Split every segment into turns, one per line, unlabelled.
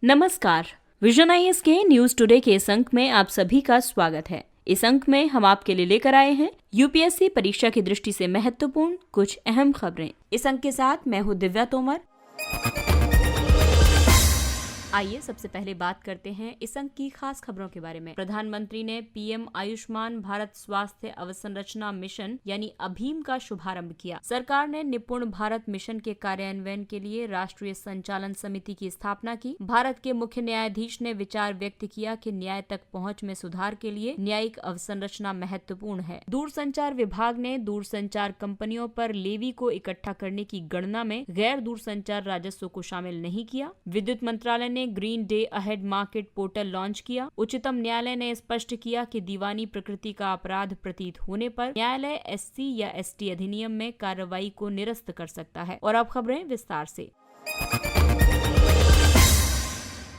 नमस्कार। Vision IAS के news today के इस अंक में आप सभी का स्वागत है। इस अंक में हम आपके लिए लेकर आए हैं यूपीएससी परीक्षा की दृष्टि से महत्वपूर्ण कुछ अहम खबरें। इस अंक के साथ मैं हूं दिव्या तोमर। आइए सबसे पहले बात करते हैं इस अंक की खास खबरों के बारे में। प्रधानमंत्री ने पीएम आयुष्मान भारत स्वास्थ्य अवसंरचना मिशन यानी अभीम का शुभारंभ किया। सरकार ने निपुण भारत मिशन के कार्यान्वयन के लिए राष्ट्रीय संचालन समिति की स्थापना की। भारत के मुख्य न्यायाधीश ने विचार व्यक्त किया कि न्याय तक पहुंच में सुधार के लिए न्यायिक अवसंरचना महत्वपूर्ण है। दूरसंचार विभाग ने दूरसंचार कंपनियों पर लेवी को इकट्ठा करने की गणना में गैर दूरसंचार राजस्व को शामिल नहीं किया। विद्युत मंत्रालय ने green day ahead market portal launch किया। उच्चतम न्यायालय ने स्पष्ट किया कि दीवानी प्रकृति का अपराध प्रतीत होने पर न्यायालय एससी या एसटी अधिनियम में कार्रवाई को निरस्त कर सकता है। और अब खबरें विस्तार से।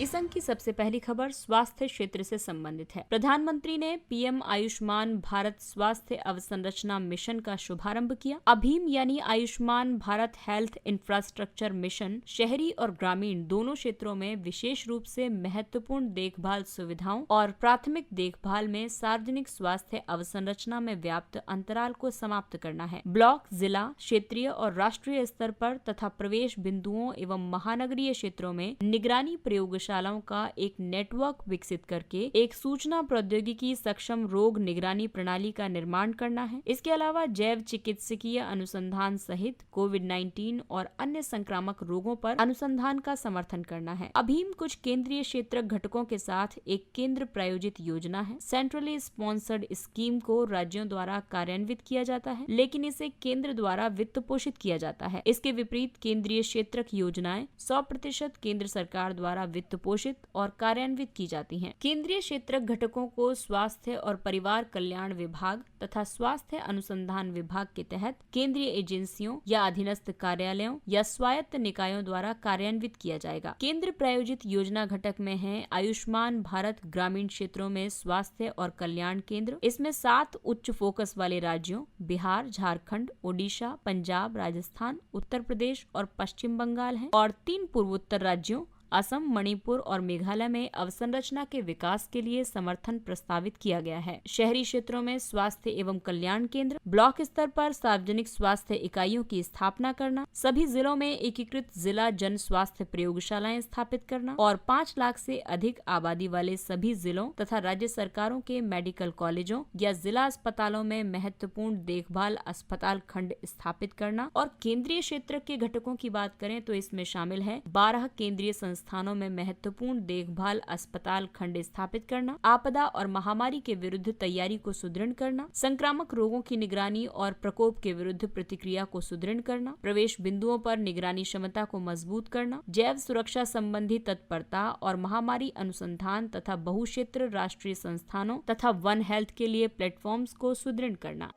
इस अंक की सबसे पहली खबर स्वास्थ्य क्षेत्र से संबंधित है। प्रधानमंत्री ने पीएम आयुष्मान भारत स्वास्थ्य अवसंरचना मिशन का शुभारंभ किया। अभीम यानी Ayushman Bharat health infrastructure mission शहरी और ग्रामीण दोनों क्षेत्रों में विशेष रूप से महत्वपूर्ण देखभाल सुविधाओं और प्राथमिक देखभाल में सार्वजनिक स्वास्थ्य अवसंरचना में व्याप्त अंतराल को समाप्त करना है। ब्लॉक, जिला, क्षेत्रीय और राष्ट्रीय स्तर पर तथा प्रवेश बिंदुओं एवं महानगरीय क्षेत्रों में निगरानी प्रयोगशालाओं का एक नेटवर्क विकसित करके एक सूचना प्रौद्योगिकी सक्षम रोग निगरानी प्रणाली का निर्माण करना है। इसके अलावा जैव चिकित्सकीय अनुसंधान सहित कोविड-19 और अन्य संक्रामक रोगों पर अनुसंधान का समर्थन करना है। अभीम कुछ केंद्रीय क्षेत्र घटकों के साथ एक केंद्र प्रायोजित योजना है। सेंट्रली स्पॉन्सर्ड स्कीम को राज्यों द्वारा कार्यान्वित किया जाता है, लेकिन इसे केंद्र द्वारा वित्त पोषित किया जाता है। इसके विपरीत केंद्रीय क्षेत्रक योजनाएं 100% केंद्र सरकार द्वारा वित्त पोषित और कार्यान्वित की जाती हैं। केंद्रीय क्षेत्रक घटकों को स्वास्थ्य और परिवार कल्याण विभाग तथा स्वास्थ्य अनुसंधान विभाग के तहत केंद्रीय एजेंसियों या अधीनस्थ कार्यालयों या स्वायत्त निकायों द्वारा कार्यान्वित किया जाएगा। केंद्र प्रायोजित योजना घटक में है आयुष्मान भारत ग्रामीण क्षेत्रों में स्वास्थ्य और कल्याण केंद्र। इसमें 7 उच्च फोकस वाले राज्यों बिहार, झारखंड, ओडिशा, पंजाब, राजस्थान, उत्तर प्रदेश और पश्चिम बंगाल हैं और 3 पूर्वोत्तर राज्यों असम, मणिपुर और मेघालय में अवसंरचना के विकास के लिए समर्थन प्रस्तावित किया गया है। शहरी क्षेत्रों में स्वास्थ्य एवं कल्याण केंद्र, ब्लॉक स्तर पर सार्वजनिक स्वास्थ्य इकाइयों की स्थापना करना, सभी जिलों में एकीकृत जिला जन स्वास्थ्य प्रयोगशालाएं स्थापित करना और 5 लाख से अधिक आबादी वाले सभी जिलों तथा राज्य सरकारों के मेडिकल कॉलेजों या जिला अस्पतालों में महत्वपूर्ण देखभाल अस्पताल खंड स्थापित करना। और केंद्रीय क्षेत्र के घटकों की बात करें तो इसमें शामिल है 12 केंद्रीय स्थानों में महत्वपूर्ण देखभाल अस्पताल खंड स्थापित करना, आपदा और महामारी के विरुद्ध तैयारी को सुदृढ़ करना, संक्रामक रोगों की निगरानी और प्रकोप के विरुद्ध प्रतिक्रिया को सुदृढ़ करना, प्रवेश बिंदुओं पर निगरानी क्षमता को मजबूत करना, जैव सुरक्षा संबंधी तत्परता और महामारी अनुसंधान तथा बहुक्षेत्र राष्ट्रीय संस्थानों तथा वन हेल्थ के लिए प्लेटफॉर्म्स को सुदृढ़ करना।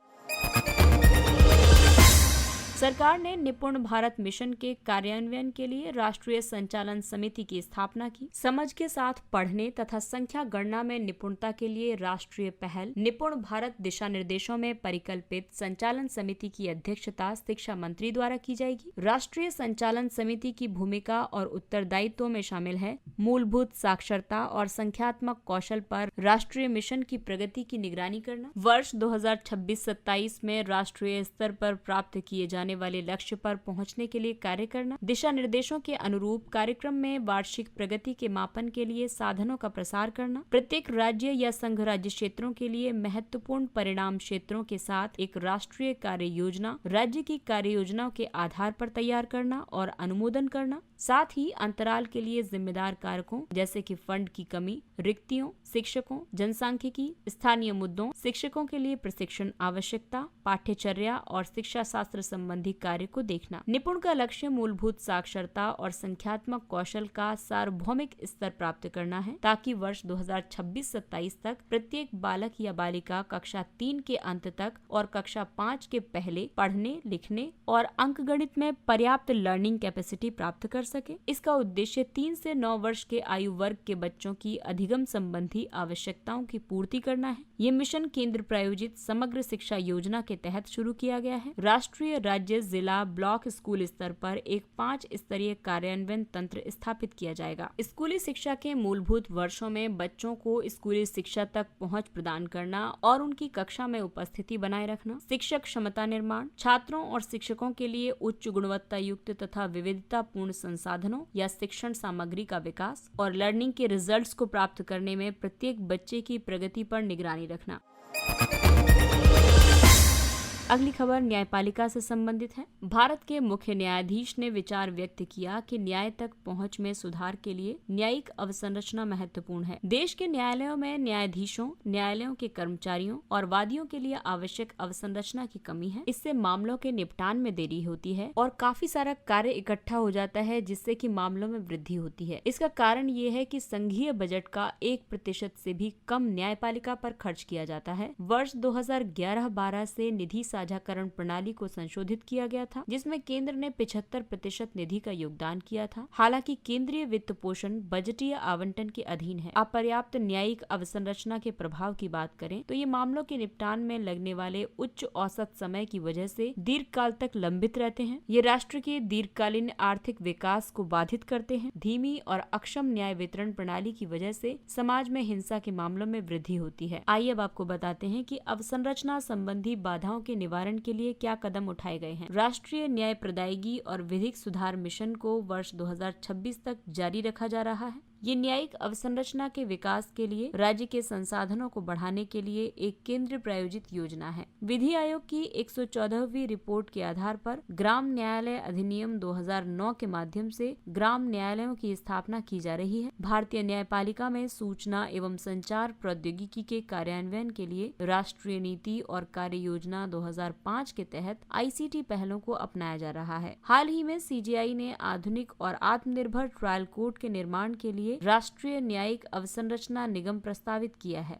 सरकार ने निपुण भारत मिशन के कार्यान्वयन के लिए राष्ट्रीय संचालन समिति की स्थापना की। समझ के साथ पढ़ने तथा संख्या गणना में निपुणता के लिए राष्ट्रीय पहल निपुण भारत दिशा निर्देशों में परिकल्पित संचालन समिति की अध्यक्षता शिक्षा मंत्री द्वारा की जाएगी। राष्ट्रीय संचालन समिति की भूमिका और उत्तरदायित्वों में शामिल है मूलभूत साक्षरता और संख्यात्मक कौशल पर राष्ट्रीय मिशन की प्रगति की निगरानी करना, वर्ष 2026-27 में राष्ट्रीय स्तर पर प्राप्त किए जाने वाले लक्ष्य पर पहुंचने के लिए कार्य करना, दिशा निर्देशों के अनुरूप कार्यक्रम में वार्षिक प्रगति के मापन के लिए साधनों का प्रसार करना, प्रत्येक राज्य या संघ राज्य क्षेत्रों के लिए महत्वपूर्ण परिणाम क्षेत्रों के साथ एक राष्ट्रीय कार्य योजना राज्य की कार्य योजनाओं के आधार पर तैयार करना और अनुमोदन करना, साथ ही अंतराल के लिए जिम्मेदार कारकों जैसे कि फंड की कमी, रिक्तियों, शिक्षकों, जनसांख्यिकी, स्थानीय मुद्दों, शिक्षकों के लिए प्रशिक्षण आवश्यकता, पाठ्यचर्या और शिक्षा शास्त्र संबंधी कार्य को देखना। निपुण का लक्ष्य मूलभूत साक्षरता और संख्यात्मक कौशल का सार्वभौमिक स्तर प्राप्त करना है ताकि वर्ष 2026-27 तक प्रत्येक बालक या बालिका कक्षा 3 के अंत तक और कक्षा 5 के पहले पढ़ने, लिखने और अंकगणित में पर्याप्त लर्निंग कैपेसिटी प्राप्त कर सके। इसका उद्देश्य 3 से 9 वर्ष के आयु वर्ग के बच्चों की अधिगम संबंधी आवश्यकताओं की पूर्ति करना है। ये मिशन केंद्र प्रायोजित समग्र शिक्षा योजना के तहत शुरू किया गया है। राष्ट्रीय, राज्य राज्य, जिला, ब्लॉक स्कूल स्तर पर एक 5 स्तरीय कार्यान्वयन तंत्र स्थापित किया जाएगा। स्कूली शिक्षा के मूलभूत वर्षों में बच्चों को स्कूली शिक्षा तक पहुंच प्रदान करना और उनकी कक्षा में उपस्थिति बनाए रखना, शिक्षक क्षमता निर्माण, छात्रों और शिक्षकों के लिए उच्च गुणवत्ता युक्त तथा विविधतापूर्ण संसाधनों या शिक्षण सामग्री का विकास और लर्निंग के रिजल्ट्स को प्राप्त करने में प्रत्येक बच्चे की प्रगति पर निगरानी रखना। अगली खबर न्यायपालिका से संबंधित है। भारत के मुख्य न्यायाधीश ने विचार व्यक्त किया कि न्याय तक पहुंच में सुधार के लिए न्यायिक अवसंरचना महत्वपूर्ण है। देश के न्यायालयों में न्यायाधीशों, न्यायालयों के कर्मचारियों और वादियों के लिए आवश्यक अवसंरचना की कमी है। इससे मामलों के निपटान में देरी होती है और काफी सारा कार्य इकट्ठा हो जाता है, जिससे कि मामलों में वृद्धि होती है। इसका कारण ये है कि संघीय बजट का 1% से भी कम न्यायपालिका पर खर्च किया जाता है। वर्ष 2011-12 से निधि साझाकरण प्रणाली को संशोधित किया गया था, जिसमें केंद्र ने 75% निधि का योगदान किया था। हालांकि केंद्रीय वित्त पोषण बजटीय आवंटन के अधीन है। अपर्याप्त न्यायिक अवसंरचना के प्रभाव की बात करें तो ये मामलों के निपटान में लगने वाले उच्च औसत समय की वजह से दीर्घकाल तक लंबित रहते हैं। ये राष्ट्र के दीर्घकालीन आर्थिक विकास को बाधित करते हैं। धीमी और अक्षम न्याय वितरण प्रणाली की वजह से समाज में हिंसा के मामलों में वृद्धि होती है। आइए अब आपको बताते हैं कि अवसंरचना संबंधी बाधाओं के निवारण के लिए क्या कदम उठाए गए हैं। राष्ट्रीय न्याय प्रदायगी और विधिक सुधार मिशन को वर्ष 2026 तक जारी रखा जा रहा है। ये न्यायिक अवसंरचना के विकास के लिए राज्य के संसाधनों को बढ़ाने के लिए एक केंद्र प्रायोजित योजना है। विधि आयोग की 114वीं रिपोर्ट के आधार पर ग्राम न्यायालय अधिनियम 2009 के माध्यम से ग्राम न्यायालयों की स्थापना की जा रही है। भारतीय न्यायपालिका में सूचना एवं संचार प्रौद्योगिकी के कार्यान्वयन के लिए राष्ट्रीय नीति और कार्य योजना 2005 के तहत ICT पहलों को अपनाया जा रहा है। हाल ही में CJI ने आधुनिक और आत्मनिर्भर ट्रायल कोर्ट के निर्माण के लिए राष्ट्रीय न्यायिक अवसंरचना निगम प्रस्तावित किया है।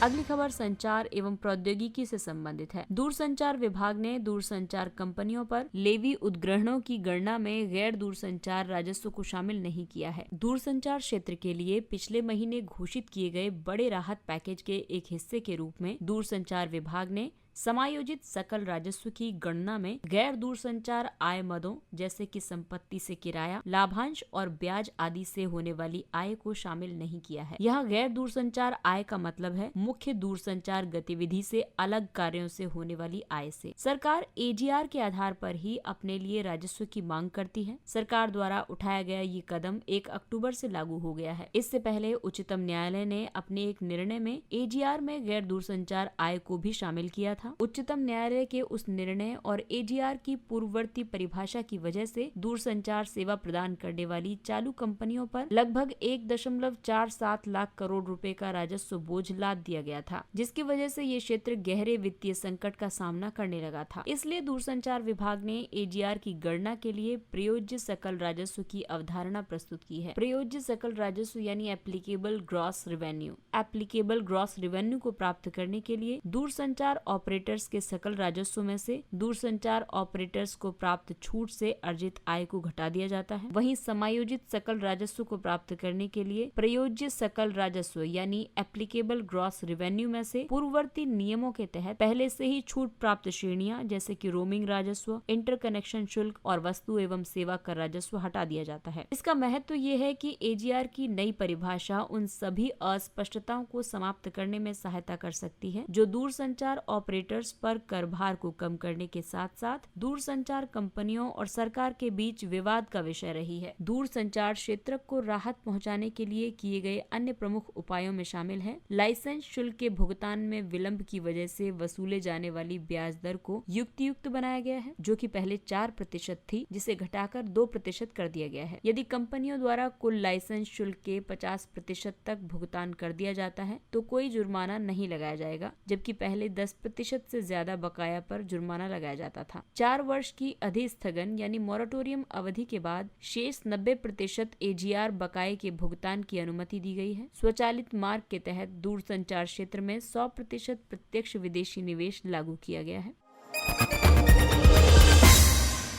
अगली खबर संचार एवं प्रौद्योगिकी से संबंधित है। दूरसंचार विभाग ने दूरसंचार कंपनियों पर लेवी उद्ग्रहणों की गणना में गैर दूरसंचार राजस्व को शामिल नहीं किया है। दूरसंचार क्षेत्र के लिए पिछले महीने घोषित किए गए बड़े राहत पैकेज के एक हिस्से के रूप में दूरसंचार विभाग ने समायोजित सकल राजस्व की गणना में गैर दूरसंचार आय मदों जैसे कि संपत्ति से किराया, लाभांश और ब्याज आदि से होने वाली आय को शामिल नहीं किया है। यह गैर दूरसंचार आय का मतलब है मुख्य दूरसंचार गतिविधि से अलग कार्यों से होने वाली आय से। सरकार AGR के आधार पर ही अपने लिए राजस्व की मांग करती है। सरकार द्वारा उठाया गया ये कदम 1 अक्टूबर से लागू हो गया है। इससे पहले उच्चतम न्यायालय ने अपने एक निर्णय में AGR में गैर दूरसंचार आय को भी शामिल किया था। उच्चतम न्यायालय के उस निर्णय और AGR की पूर्ववर्ती परिभाषा की वजह से दूरसंचार सेवा प्रदान करने वाली चालू कंपनियों पर लगभग 1.47 लाख करोड़ रुपए का राजस्व बोझ लाद दिया गया था, जिसकी वजह से ये क्षेत्र गहरे वित्तीय संकट का सामना करने लगा था। इसलिए दूरसंचार विभाग ने AGR की गणना के लिए प्रयोज्य सकल राजस्व की अवधारणा प्रस्तुत की है। प्रयोज्य सकल राजस्व यानी applicable gross revenue. Applicable gross revenue को प्राप्त करने के लिए दूरसंचार ऑपरेटर्स के सकल राजस्व में से दूरसंचार ऑपरेटर्स को प्राप्त छूट से अर्जित आय को घटा दिया जाता है। वहीं समायोजित सकल राजस्व को प्राप्त करने के लिए प्रयोज्य सकल राजस्व यानी एप्लीकेबल ग्रॉस रेवेन्यू में से पूर्ववर्ती नियमों के तहत पहले से ही छूट प्राप्त श्रेणियां जैसे कि रोमिंग राजस्व, इंटरकनेक्शन शुल्क और वस्तु एवं सेवा कर राजस्व हटा दिया जाता है। इसका महत्व ये है कि AGR की नई परिभाषा उन सभी अस्पष्टताओं को समाप्त करने में सहायता कर सकती है जो दूरसंचार ऑपरेटर्स पर कर भार को कम करने के साथ साथ दूरसंचार कंपनियों और सरकार के बीच विवाद का विषय रही है। दूरसंचार क्षेत्र को राहत पहुंचाने के लिए किए गए अन्य प्रमुख उपायों में शामिल है लाइसेंस शुल्क के भुगतान में विलंब की वजह से वसूले जाने वाली ब्याज दर को युक्तियुक्त बनाया गया है, जो कि पहले 4% थी, जिसे घटाकर 2% कर दिया गया है। यदि कंपनियों द्वारा कुल लाइसेंस शुल्क के 50% तक भुगतान कर दिया जाता है तो कोई जुर्माना नहीं लगाया जाएगा, जबकि पहले 10% से ज्यादा बकाया पर जुर्माना लगाया जाता था। 4 वर्ष की अधिस्थगन यानी मोरेटोरियम अवधि के बाद शेष 90% AGR बकाये के भुगतान की अनुमति दी गई है। स्वचालित मार्ग के तहत दूरसंचार क्षेत्र में 100% प्रत्यक्ष विदेशी निवेश लागू किया गया है।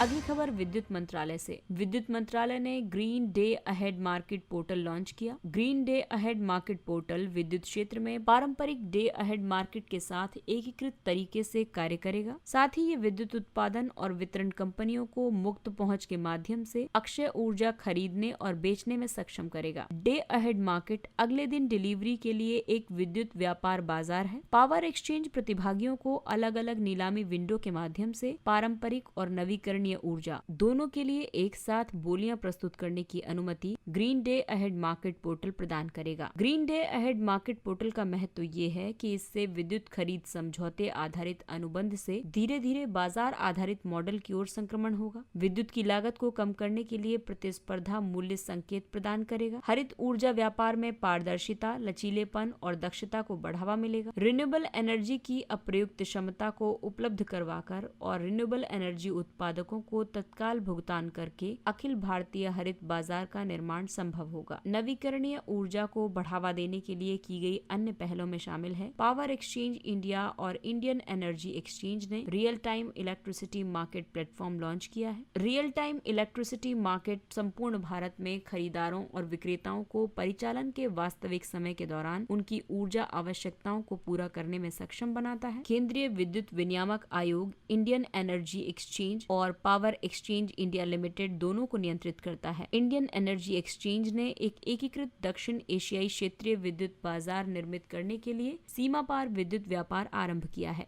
अगली खबर विद्युत मंत्रालय से। विद्युत मंत्रालय ने green day ahead market portal launch किया। Green day ahead market portal विद्युत क्षेत्र में पारंपरिक डे अहेड मार्केट के साथ एकीकृत तरीके से कार्य करेगा। साथ ही ये विद्युत उत्पादन और वितरण कंपनियों को मुक्त पहुंच के माध्यम से अक्षय ऊर्जा खरीदने और बेचने में सक्षम करेगा। डे अहेड मार्केट अगले दिन डिलीवरी के लिए एक विद्युत व्यापार बाजार है। पावर एक्सचेंज प्रतिभागियों को अलग अलग नीलामी विंडो के माध्यम से पारंपरिक और नवीकरणीय ऊर्जा दोनों के लिए एक साथ बोलियां प्रस्तुत करने की अनुमति green day ahead market portal प्रदान करेगा। Green day ahead market portal का महत्व ये है कि इससे विद्युत खरीद समझौते आधारित अनुबंध से धीरे धीरे बाजार आधारित मॉडल की ओर संक्रमण होगा। विद्युत की लागत को कम करने के लिए प्रतिस्पर्धा मूल्य संकेत प्रदान करेगा। हरित ऊर्जा व्यापार में पारदर्शिता, लचीलेपन और दक्षता को बढ़ावा मिलेगा। रिन्यूएबल एनर्जी की अप्रयुक्त क्षमता को उपलब्ध करवाकर और रिन्यूएबल एनर्जी उत्पादकों को तत्काल भुगतान करके अखिल भारतीय हरित बाजार का निर्माण संभव होगा। नवीकरणीय ऊर्जा को बढ़ावा देने के लिए की गई अन्य पहलों में शामिल है पावर एक्सचेंज इंडिया और इंडियन एनर्जी एक्सचेंज ने real time electricity market platform launch किया है। रियल टाइम इलेक्ट्रिसिटी मार्केट संपूर्ण भारत में खरीदारों और विक्रेताओं को परिचालन के वास्तविक समय के दौरान उनकी ऊर्जा आवश्यकताओं को पूरा करने में सक्षम बनाता है। केंद्रीय विद्युत विनियामक आयोग, इंडियन एनर्जी एक्सचेंज और पावर एक्सचेंज इंडिया लिमिटेड दोनों को नियंत्रित करता है। इंडियन एनर्जी एक्सचेंज ने एक एकीकृत दक्षिण एशियाई क्षेत्रीय विद्युत बाजार निर्मित करने के लिए सीमा पार विद्युत व्यापार आरंभ किया है।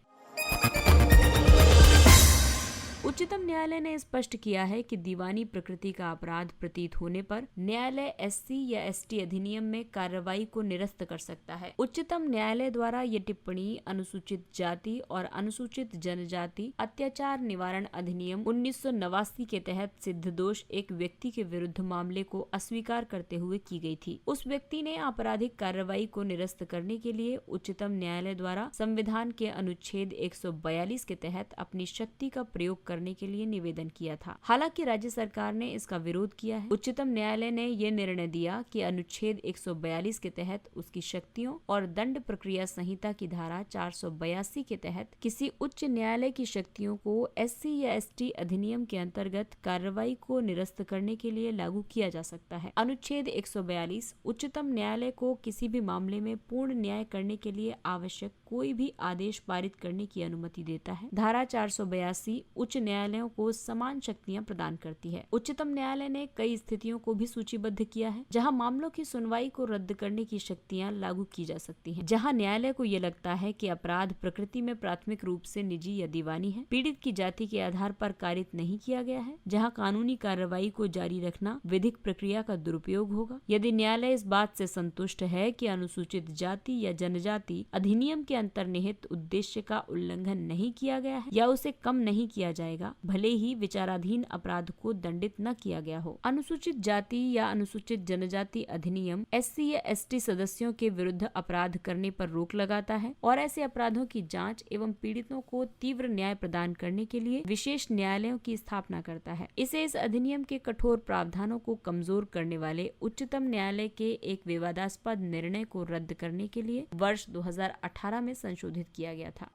उच्चतम न्यायालय ने स्पष्ट किया है कि दीवानी प्रकृति का अपराध प्रतीत होने पर न्यायालय एससी या एसटी अधिनियम में कार्रवाई को निरस्त कर सकता है। उच्चतम न्यायालय द्वारा ये टिप्पणी अनुसूचित जाति और अनुसूचित जनजाति अत्याचार निवारण अधिनियम 1989 के तहत सिद्ध दोष एक व्यक्ति के विरुद्ध मामले को अस्वीकार करते हुए की गई थी। उस व्यक्ति ने आपराधिक कार्रवाई को निरस्त करने के लिए उच्चतम न्यायालय द्वारा संविधान के अनुच्छेद 142 के तहत अपनी शक्ति का प्रयोग करने के लिए निवेदन किया था। हालांकि राज्य सरकार ने इसका विरोध किया है। उच्चतम न्यायालय ने यह निर्णय दिया कि अनुच्छेद 142 के तहत उसकी शक्तियों और दंड प्रक्रिया संहिता की धारा 482 के तहत किसी उच्च न्यायालय की शक्तियों को एससी या एसटी अधिनियम के अंतर्गत कार्रवाई को निरस्त करने के लिए लागू किया जा सकता है। अनुच्छेद 142 उच्चतम न्यायालय को किसी भी मामले में पूर्ण न्याय करने के लिए आवश्यक कोई भी आदेश पारित करने की अनुमति देता है। धारा 482 उच्च न्यायालयों को समान शक्तियां प्रदान करती है। उच्चतम न्यायालय ने कई स्थितियों को भी सूचीबद्ध किया है जहां मामलों की सुनवाई को रद्द करने की शक्तियां लागू की जा सकती हैं। जहां न्यायालय को ये लगता है कि अपराध प्रकृति में प्राथमिक रूप से निजी या दीवानी है, पीड़ित की जाति के आधार पर कारित नहीं किया गया है, जहां कानूनी कार्रवाई को जारी रखना विधिक प्रक्रिया का दुरुपयोग होगा। यदि न्यायालय इस बात से संतुष्ट है कि अनुसूचित जाति या जनजाति अधिनियम के अंतर्निहित उद्देश्य का उल्लंघन नहीं किया गया है या उसे कम नहीं किया जाएगा, भले ही विचाराधीन अपराध को दंडित न किया गया हो। अनुसूचित जाति या अनुसूचित जनजाति अधिनियम एससी या एसटी सदस्यों के विरुद्ध अपराध करने पर रोक लगाता है और ऐसे अपराधों की जांच एवं पीड़ितों को तीव्र न्याय प्रदान करने के लिए विशेष न्यायालयों की स्थापना करता है। इसे इस अधिनियम के कठोर प्रावधानों को कमजोर करने वाले उच्चतम न्यायालय के एक विवादास्पद निर्णय को रद्द करने के लिए वर्ष 2018 में संशोधित किया गया था।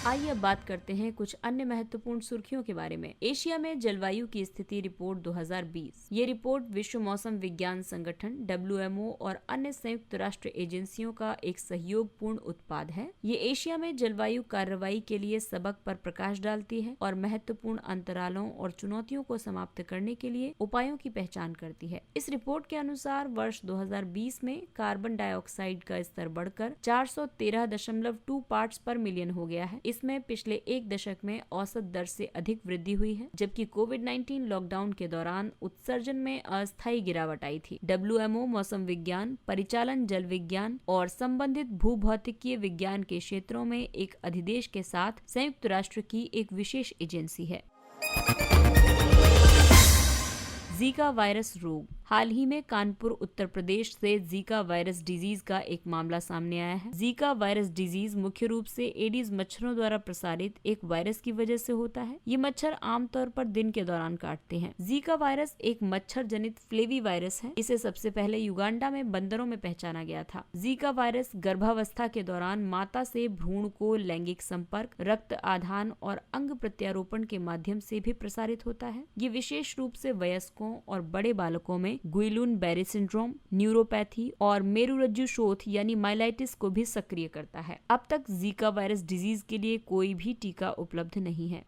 आइए अब बात करते हैं कुछ अन्य महत्वपूर्ण सुर्खियों के बारे में। एशिया में जलवायु की स्थिति रिपोर्ट 2020। ये रिपोर्ट विश्व मौसम विज्ञान संगठन WMO और अन्य संयुक्त राष्ट्र एजेंसियों का एक सहयोगपूर्ण उत्पाद है। ये एशिया में जलवायु कार्रवाई के लिए सबक पर प्रकाश डालती है और महत्वपूर्ण अंतरालों और चुनौतियों को समाप्त करने के लिए उपायों की पहचान करती है। इस रिपोर्ट के अनुसार वर्ष 2020 में कार्बन डाइऑक्साइड का स्तर बढ़कर 413.2 पार्ट्स पर मिलियन हो गया है। इसमें पिछले एक दशक में औसत दर से अधिक वृद्धि हुई है, जबकि कोविड-19 लॉकडाउन के दौरान उत्सर्जन में अस्थायी गिरावट आई थी। WMO मौसम विज्ञान, परिचालन, जल विज्ञान और संबंधित भूभौतिकीय विज्ञान के क्षेत्रों में एक अधिदेश के साथ संयुक्त राष्ट्र की एक विशेष एजेंसी है। जीका वायरस रोग। हाल ही में कानपुर उत्तर प्रदेश से जीका वायरस डिजीज का एक मामला सामने आया है। जीका वायरस डिजीज मुख्य रूप से एडीज मच्छरों द्वारा प्रसारित एक वायरस की वजह से होता है। ये मच्छर आमतौर पर दिन के दौरान काटते हैं। जीका वायरस एक मच्छर जनित फ्लेवी वायरस है। इसे सबसे पहले युगांडा में बंदरों में पहचाना गया था। जीका वायरस गर्भावस्था के दौरान माता से भ्रूण को लैंगिक संपर्क, रक्त आधान और अंग प्रत्यारोपण के माध्यम से भी प्रसारित होता है। ये विशेष रूप से वयस्कों और बड़े बालकों में गुइलून बेरी सिंड्रोम, न्यूरोपैथी और मेरुरज्जु शोथ यानी माइलाइटिस को भी सक्रिय करता है। अब तक जीका वायरस डिजीज के लिए कोई भी टीका उपलब्ध नहीं है।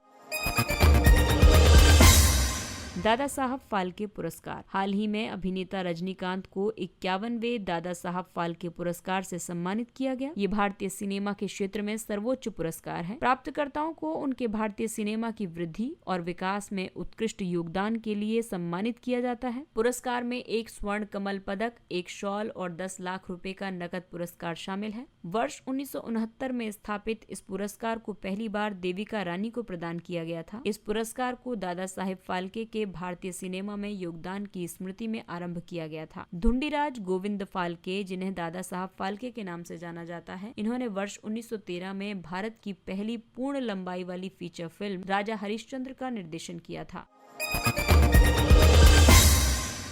दादा साहब फाल्के पुरस्कार। हाल ही में अभिनेता रजनीकांत को 51वें दादा साहब फाल्के पुरस्कार से सम्मानित किया गया। ये भारतीय सिनेमा के क्षेत्र में सर्वोच्च पुरस्कार है। प्राप्तकर्ताओं को उनके भारतीय सिनेमा की वृद्धि और विकास में उत्कृष्ट योगदान के लिए सम्मानित किया जाता है। पुरस्कार में एक स्वर्ण कमल पदक, एक शॉल और 10 लाख रुपए का नकद पुरस्कार शामिल है। वर्ष 1969 में स्थापित इस पुरस्कार को पहली बार देविका रानी को प्रदान किया गया था। इस पुरस्कार को दादा साहेब फाल्के के भारतीय सिनेमा में योगदान की स्मृति में आरंभ किया गया था। धुंडीराज गोविंद फाल्के, जिन्हें दादा साहब फाल्के के नाम से जाना जाता है, इन्होंने वर्ष 1913 में भारत की पहली पूर्ण लंबाई वाली फीचर फिल्म राजा हरिश्चंद्र का निर्देशन किया था।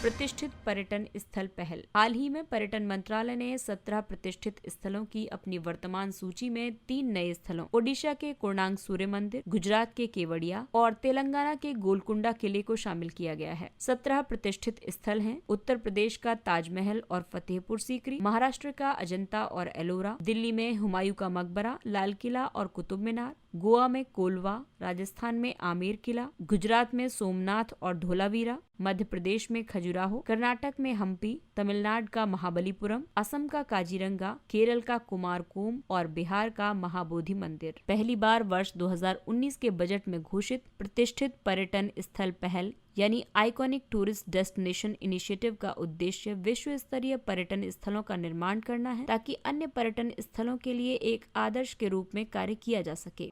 प्रतिष्ठित पर्यटन स्थल पहल। हाल ही में पर्यटन मंत्रालय ने 17 प्रतिष्ठित स्थलों की अपनी वर्तमान सूची में 3 नए स्थलों, ओडिशा के कोणार्क सूर्य मंदिर, गुजरात के केवड़िया और तेलंगाना के गोलकुंडा किले को शामिल किया गया है। 17 प्रतिष्ठित स्थल हैं उत्तर प्रदेश का ताजमहल और फतेहपुर सीकरी, महाराष्ट्र का अजंता और एलोरा, दिल्ली में हुमायूं का मकबरा, लाल किला और कुतुब मीनार, गोवा में कोलवा, राजस्थान में आमेर किला, गुजरात में सोमनाथ और धोलावीरा, मध्य प्रदेश में खजुराहो, कर्नाटक में हम्पी, तमिलनाडु का महाबलीपुरम, असम का काजीरंगा, केरल का कुमारकोम और बिहार का महाबोधि मंदिर। पहली बार वर्ष 2019 के बजट में घोषित प्रतिष्ठित पर्यटन स्थल पहल यानी आइकॉनिक टूरिस्ट डेस्टिनेशन इनिशिएटिव का उद्देश्य विश्व स्तरीय पर्यटन स्थलों का निर्माण करना है, ताकि अन्य पर्यटन स्थलों के लिए एक आदर्श के रूप में कार्य किया जा सके।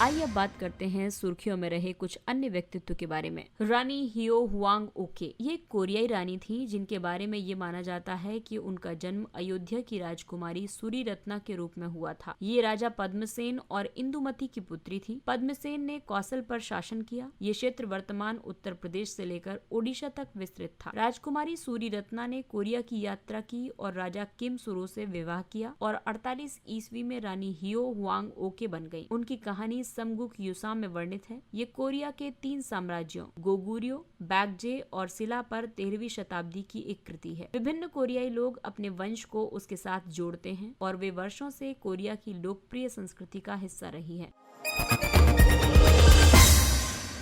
आइए अब बात करते हैं सुर्खियों में रहे कुछ अन्य व्यक्तित्व के बारे में। रानी हियो हुआंग ओके, ये कोरियाई रानी थी जिनके बारे में ये माना जाता है कि उनका जन्म अयोध्या की राजकुमारी सूरी रत्ना के रूप में हुआ था। ये राजा पद्मसेन और इंदुमती की पुत्री थी। पद्मसेन ने कौशल पर शासन किया। ये क्षेत्र वर्तमान उत्तर प्रदेश से लेकर ओडिशा तक विस्तृत था। राजकुमारी सूरी रत्ना ने कोरिया की यात्रा की और राजा किम सुरो से विवाह किया और 48 ईस्वी में रानी हियो हुआंग ओके बन गयी। उनकी कहानी समगुक युसाम में वर्णित है। ये कोरिया के 3 साम्राज्यों गोगुर्यो, बैकजे और सिला पर 13वीं शताब्दी की एक कृति है। विभिन्न कोरियाई लोग अपने वंश को उसके साथ जोड़ते हैं और वे वर्षों से कोरिया की लोकप्रिय संस्कृति का हिस्सा रही है।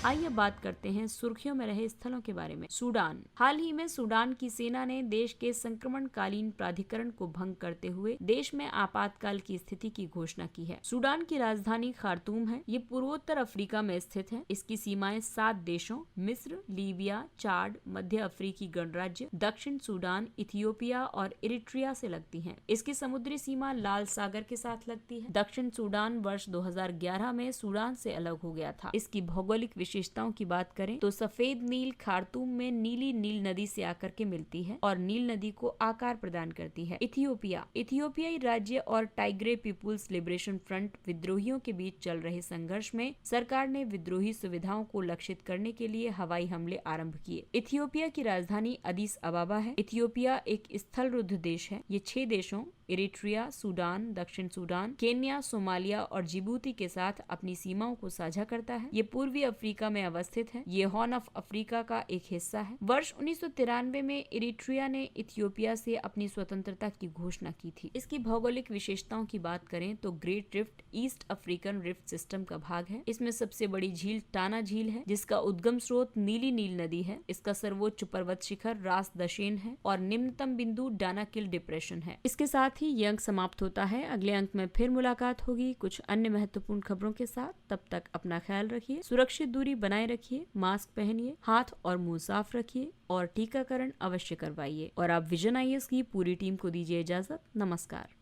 आइए बात करते हैं सुर्खियों में रहे स्थलों के बारे में। सूडान। हाल ही में सूडान की सेना ने देश के संक्रमणकालीन प्राधिकरण को भंग करते हुए देश में आपातकाल की स्थिति की घोषणा की है। सूडान की राजधानी खार्तूम है। ये पूर्वोत्तर अफ्रीका में स्थित है। इसकी सीमाएं 7 देशों मिस्र, लीबिया, चाड, मध्य अफ्रीकी गणराज्य, दक्षिण सूडान, इथियोपिया और इरिट्रिया से लगती है। इसकी समुद्री सीमा लाल सागर के साथ लगती है। दक्षिण सूडान वर्ष 2011 में सूडान से अलग हो गया था। इसकी भौगोलिक विशेषताओं की बात करें तो सफेद नील खार्तूम में नीली नील नदी से आकर के मिलती है और नील नदी को आकार प्रदान करती है। इथियोपियाई राज्य और टाइग्रे पीपुल्स लिबरेशन फ्रंट विद्रोहियों के बीच चल रहे संघर्ष में सरकार ने विद्रोही सुविधाओं को लक्षित करने के लिए हवाई हमले आरंभ किए। इथियोपिया की राजधानी अदीस अबाबा है। इथियोपिया एक स्थलरुद्ध देश है। ये 6 देशों इरिट्रिया, सूडान, दक्षिण सूडान, केन्या, सोमालिया और जिबूती के साथ अपनी सीमाओं को साझा करता है। ये पूर्वी अफ्रीका में अवस्थित है। ये हॉर्न ऑफ अफ्रीका का एक हिस्सा है। वर्ष 1993 में इरिट्रिया ने इथियोपिया से अपनी स्वतंत्रता की घोषणा की थी। इसकी भौगोलिक विशेषताओं की बात करें तो great rift east African rift system का भाग है। इसमें सबसे बड़ी झील टाना झील है, जिसका उद्गम स्रोत नीली नील नदी है। इसका सर्वोच्च पर्वत शिखर रास दशेन है और निम्नतम बिंदु डानाकिल डिप्रेशन है। इसके साथ ही ये अंक समाप्त होता है। अगले अंक में फिर मुलाकात होगी कुछ अन्य महत्वपूर्ण खबरों के साथ। तब तक अपना ख्याल रखिए, सुरक्षित दूरी बनाए रखिए, मास्क पहनिए, हाथ और मुंह साफ रखिए और टीकाकरण अवश्य करवाइए। और आप विजन IAS की पूरी टीम को दीजिए इजाजत। नमस्कार।